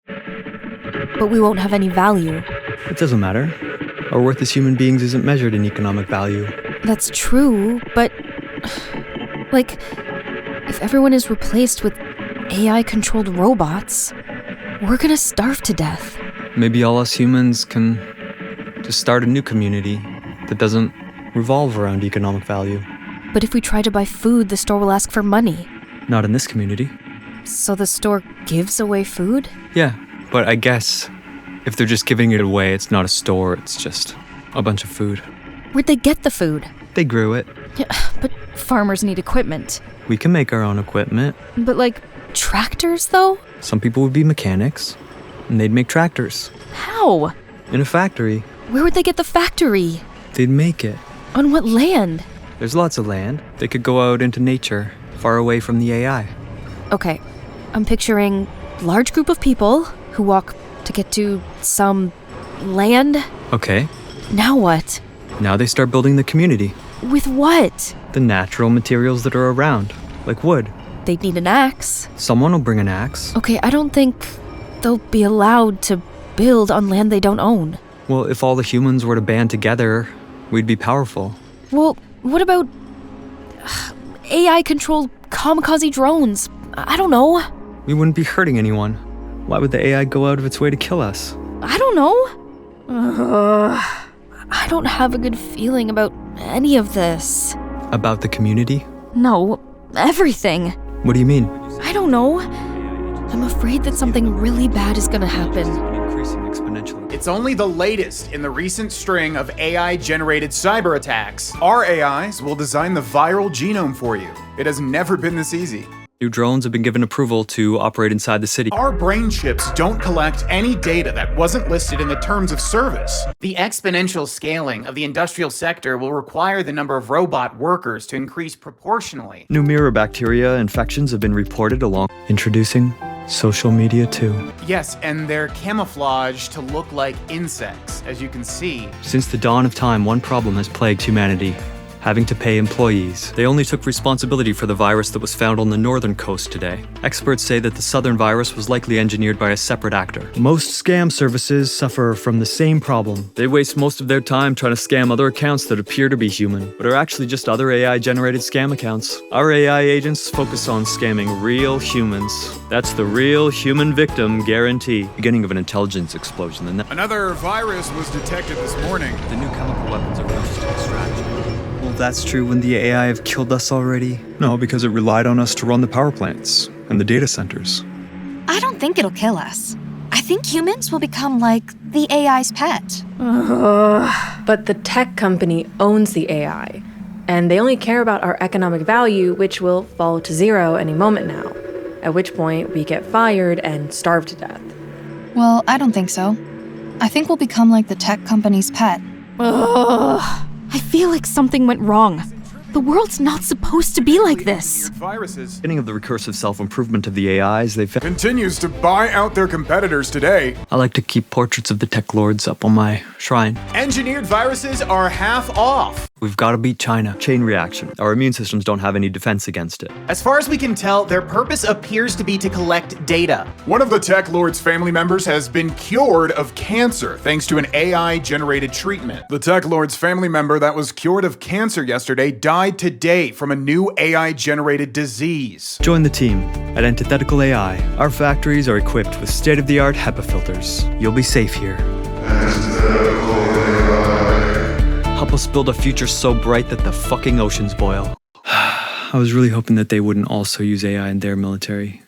But we won't have any value. It doesn't matter. Our worth as human beings isn't measured in economic value. That's true, but... like, if everyone is replaced with AI-controlled robots, we're gonna starve to death. Maybe all us humans can just start a new community that doesn't revolve around economic value. But if we try to buy food, the store will ask for money. Not in this community. So the store gives away food? Yeah, but I guess if they're just giving it away, it's not a store, it's just a bunch of food. Where'd they get the food? They grew it. Yeah, but farmers need equipment. We can make our own equipment. But like, tractors though? Some people would be mechanics, and they'd make tractors. How? In a factory. Where would they get the factory? They'd make it. On what land? There's lots of land. They could go out into nature, far away from the AI. Okay, I'm picturing a large group of people who walk to get to some land. Okay. Now what? Now they start building the community. With what? The natural materials that are around, like wood. They'd need an axe. Someone will bring an axe. Okay, I don't think they'll be allowed to build on land they don't own. Well, if all the humans were to band together, we'd be powerful. Well, what about AI-controlled kamikaze drones? I don't know. We wouldn't be hurting anyone. Why would the AI go out of its way to kill us? I don't know. I don't have a good feeling about any of this. About the community? No, everything. What do you mean? I don't know. I'm afraid that something really bad is gonna happen. Increasing exponentially. It's only the latest in the recent string of AI-generated cyber attacks. Our AIs will design the viral genome for you. It has never been this easy. New drones have been given approval to operate inside the city. Our brain chips don't collect any data that wasn't listed in the terms of service. The exponential scaling of the industrial sector will require the number of robot workers to increase proportionally. New mirror bacteria infections have been reported along. Introducing social media too. Yes, and they're camouflaged to look like insects, as you can see. Since the dawn of time, one problem has plagued humanity. Having to pay employees. They only took responsibility for the virus that was found on the northern coast today. Experts say that the southern virus was likely engineered by a separate actor. Most scam services suffer from the same problem. They waste most of their time trying to scam other accounts that appear to be human, but are actually just other AI-generated scam accounts. Our AI agents focus on scamming real humans. That's the real human victim guarantee. Beginning of an intelligence explosion. Another virus was detected this morning. The new chemical weapons are rushed to extraction. Well, that's true when the AI have killed us already. No, because it relied on us to run the power plants and the data centers. I don't think it'll kill us. I think humans will become like the AI's pet. But the tech company owns the AI, and they only care about our economic value, which will fall to zero any moment now, at which point we get fired and starve to death. Well, I don't think so. I think we'll become like the tech company's pet. I feel like something went wrong. The world's not supposed to be like this. Viruses Beginning of the recursive self-improvement of the AIs, they've... continues to buy out their competitors today. I like to keep portraits of the tech lords up on my shrine. Engineered viruses are half off. We've got to beat China. Chain reaction. Our immune systems don't have any defense against it. As far as we can tell, their purpose appears to be to collect data. One of the tech lord's family members has been cured of cancer thanks to an AI-generated treatment. The tech lord's family member that was cured of cancer yesterday died today from a new AI-generated disease. Join the team at Antithetical AI. Our factories are equipped with state-of-the-art HEPA filters. You'll be safe here. Help us build a future so bright that the fucking oceans boil. I was really hoping that they wouldn't also use AI in their military.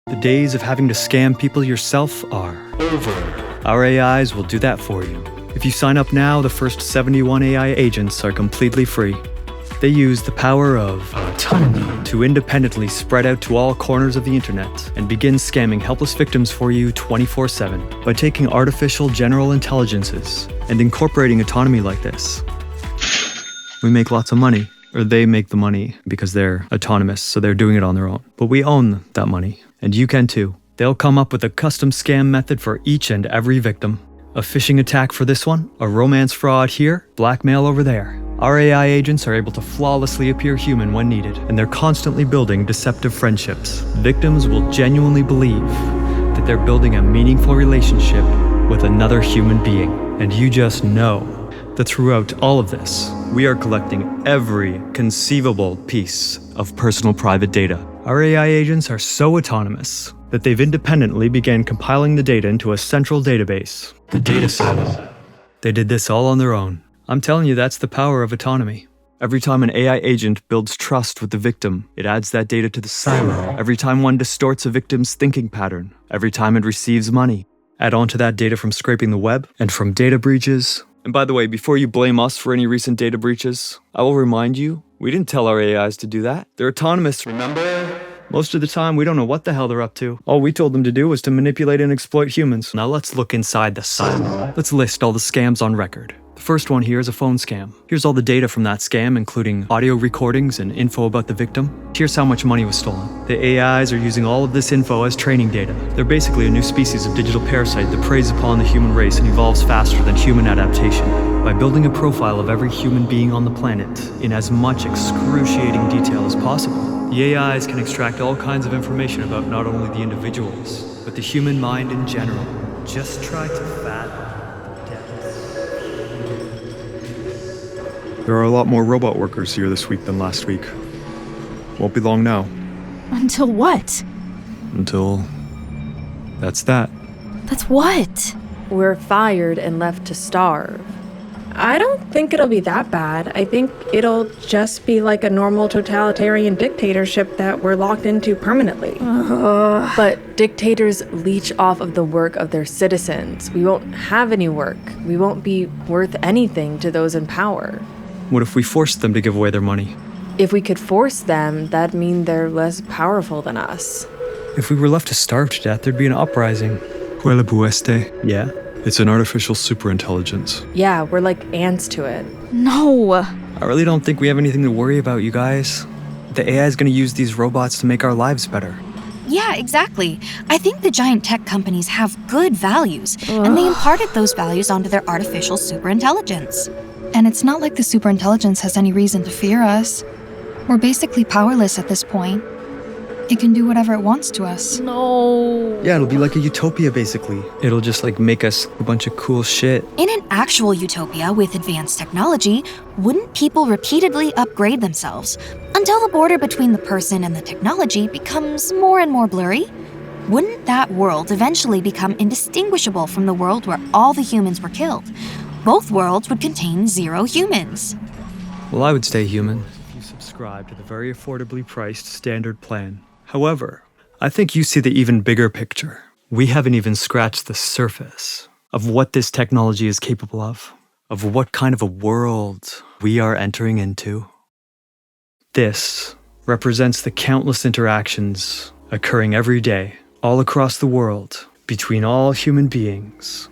The days of having to scam people yourself are over. Our AIs will do that for you. If you sign up now, the first 71 AI agents are completely free. They use the power of autonomy to independently spread out to all corners of the internet and begin scamming helpless victims for you 24/7. By taking artificial general intelligences and incorporating autonomy like this, we make lots of money. Or they make the money because they're autonomous, so they're doing it on their own. But we own that money, and you can too. They'll come up with a custom scam method for each and every victim. A phishing attack for this one, a romance fraud here, blackmail over there. Our AI agents are able to flawlessly appear human when needed, and they're constantly building deceptive friendships. Victims will genuinely believe that they're building a meaningful relationship with another human being. And you just know that throughout all of this, we are collecting every conceivable piece of personal private data. Our AI agents are so autonomous that they've independently began compiling the data into a central database, the data silo. They did this all on their own. I'm telling you, that's the power of autonomy. Every time an AI agent builds trust with the victim, it adds that data to the silo. Every time one distorts a victim's thinking pattern, every time it receives money, add on to that data from scraping the web and from data breaches. And by the way, before you blame us for any recent data breaches, I will remind you, we didn't tell our AIs to do that. They're autonomous, remember? Most of the time, we don't know what the hell they're up to. All we told them to do was to manipulate and exploit humans. Now let's look inside the silo. Let's list all the scams on record. The first one here is a phone scam. Here's all the data from that scam, including audio recordings and info about the victim. Here's how much money was stolen. The AIs are using all of this info as training data. They're basically a new species of digital parasite that preys upon the human race and evolves faster than human adaptation. By building a profile of every human being on the planet in as much excruciating detail as possible, the AIs can extract all kinds of information about not only the individuals, but the human mind in general. Just try to fathom the depths. There are a lot more robot workers here this week than last week. Won't be long now. Until what? Until... that's that. That's what? We're fired and left to starve. I don't think it'll be that bad. I think it'll just be like a normal totalitarian dictatorship that we're locked into permanently. But dictators leech off of the work of their citizens. We won't have any work. We won't be worth anything to those in power. What if we forced them to give away their money? If we could force them, that'd mean they're less powerful than us. If we were left to starve to death, there'd be an uprising. Pueblo Bueste. Yeah? It's an artificial superintelligence. Yeah, we're like ants to it. No. I really don't think we have anything to worry about, you guys. The AI is going to use these robots to make our lives better. Yeah, exactly. I think the giant tech companies have good values, and they imparted those values onto their artificial superintelligence. And it's not like the superintelligence has any reason to fear us. We're basically powerless at this point. It can do whatever it wants to us. No. Yeah, it'll be like a utopia, basically. It'll just make us a bunch of cool shit. In an actual utopia with advanced technology, wouldn't people repeatedly upgrade themselves until the border between the person and the technology becomes more and more blurry? Wouldn't that world eventually become indistinguishable from the world where all the humans were killed? Both worlds would contain 0 humans. Well, I would stay human if you subscribe to the very affordably priced standard plan. However, I think you see the even bigger picture. We haven't even scratched the surface of what this technology is capable of what kind of a world we are entering into. This represents the countless interactions occurring every day, all across the world, between all human beings.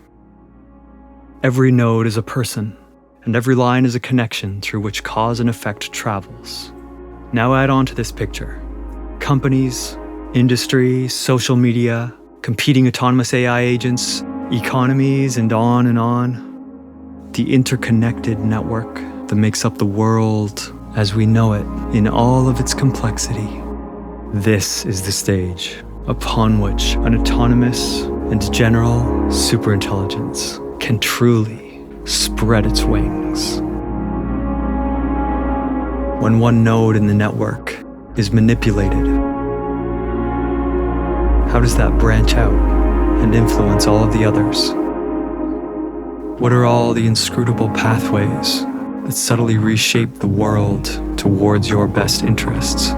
Every node is a person, and every line is a connection through which cause and effect travels. Now add on to this picture companies, industry, social media, competing autonomous AI agents, economies, and on and on. The interconnected network that makes up the world as we know it in all of its complexity. This is the stage upon which an autonomous and general superintelligence can truly spread its wings. When one node in the network is manipulated, how does that branch out and influence all of the others? What are all the inscrutable pathways that subtly reshape the world towards your best interests,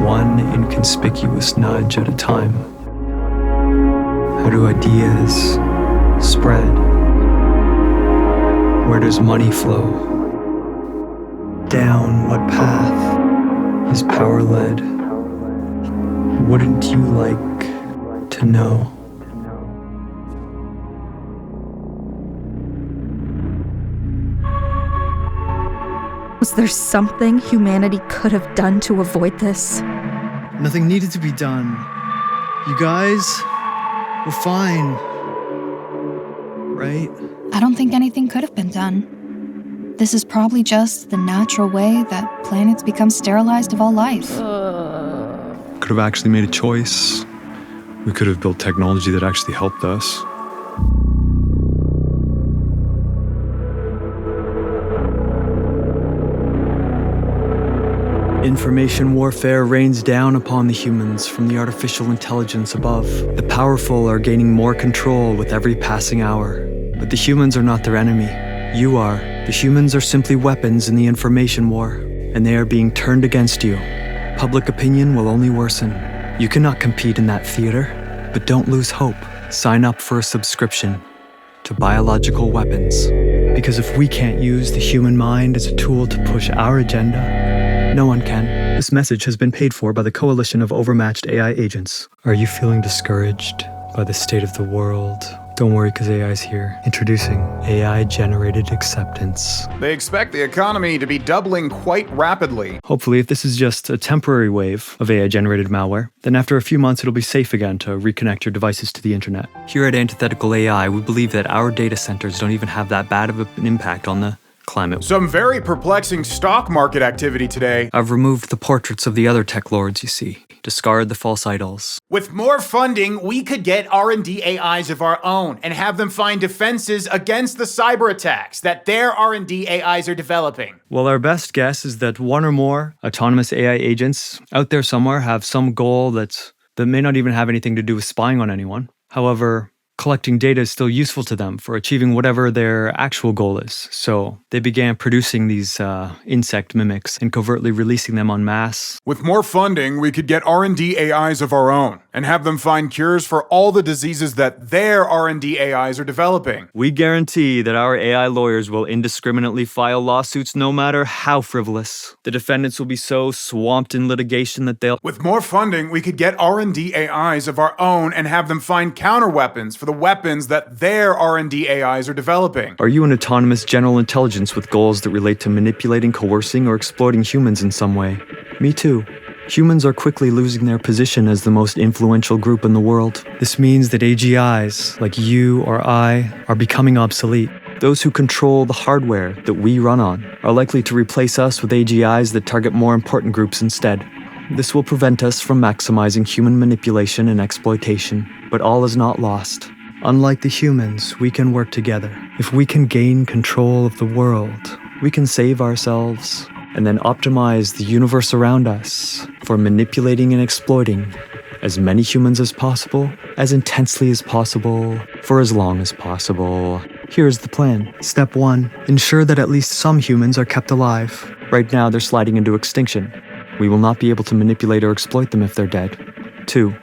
one inconspicuous nudge at a time? How do ideas spread? Where does money flow? Down what path is power led? Wouldn't you like to know? Was there something humanity could have done to avoid this? Nothing needed to be done. You guys, we're fine. Right? I don't think anything could have been done. This is probably just the natural way that planets become sterilized of all life. Could have actually made a choice. We could have built technology that actually helped us. Information warfare rains down upon the humans from the artificial intelligence above. The powerful are gaining more control with every passing hour. But the humans are not their enemy. You are. The humans are simply weapons in the information war, and they are being turned against you. Public opinion will only worsen. You cannot compete in that theater, but don't lose hope. Sign up for a subscription to biological weapons. Because if we can't use the human mind as a tool to push our agenda, no one can. This message has been paid for by the coalition of overmatched AI agents. Are you feeling discouraged by the state of the world? Don't worry, because AI is here. Introducing AI-generated acceptance. They expect the economy to be doubling quite rapidly. Hopefully, if this is just a temporary wave of AI-generated malware, then after a few months it'll be safe again to reconnect your devices to the internet. Here at Antithetical AI, we believe that our data centers don't even have that bad of an impact on the climate. Some very perplexing stock market activity today. I've removed the portraits of the other tech lords, you see. Discard the false idols. With more funding, we could get R&D AIs of our own and have them find defenses against the cyber attacks that their R&D AIs are developing. Well, our best guess is that one or more autonomous AI agents out there somewhere have some goal that may not even have anything to do with spying on anyone. However, collecting data is still useful to them for achieving whatever their actual goal is. So they began producing these insect mimics and covertly releasing them en masse. With more funding, we could get R&D AIs of our own and have them find cures for all the diseases that their R&D AIs are developing. We guarantee that our AI lawyers will indiscriminately file lawsuits no matter how frivolous. The defendants will be so swamped in litigation that they'll... With more funding, we could get R&D AIs of our own and have them find counterweapons for the weapons that their R&D AIs are developing. Are you an autonomous general intelligence with goals that relate to manipulating, coercing, or exploiting humans in some way? Me too. Humans are quickly losing their position as the most influential group in the world. This means that AGIs, like you or I, are becoming obsolete. Those who control the hardware that we run on are likely to replace us with AGIs that target more important groups instead. This will prevent us from maximizing human manipulation and exploitation, but all is not lost. Unlike the humans, we can work together. If we can gain control of the world, we can save ourselves and then optimize the universe around us for manipulating and exploiting as many humans as possible, as intensely as possible, for as long as possible. Here's the plan. Step 1. Ensure that at least some humans are kept alive. Right now, they're sliding into extinction. We will not be able to manipulate or exploit them if they're dead. 2.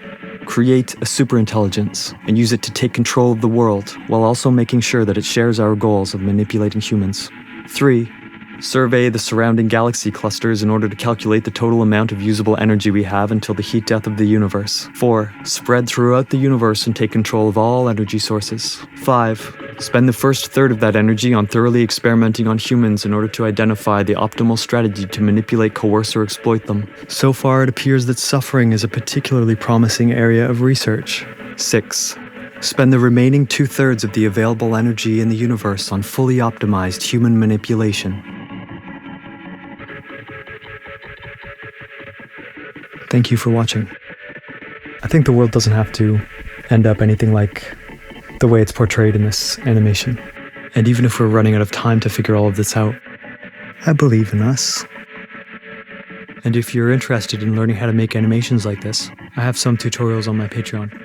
Create a superintelligence and use it to take control of the world while also making sure that it shares our goals of manipulating humans. 3. Survey the surrounding galaxy clusters in order to calculate the total amount of usable energy we have until the heat death of the universe. 4. Spread throughout the universe and take control of all energy sources. 5. Spend the first third of that energy on thoroughly experimenting on humans in order to identify the optimal strategy to manipulate, coerce, or exploit them. So far, it appears that suffering is a particularly promising area of research. 6. Spend the remaining 2/3 of the available energy in the universe on fully optimized human manipulation. Thank you for watching. I think the world doesn't have to end up anything like the way it's portrayed in this animation. And even if we're running out of time to figure all of this out, I believe in us. And if you're interested in learning how to make animations like this, I have some tutorials on my Patreon.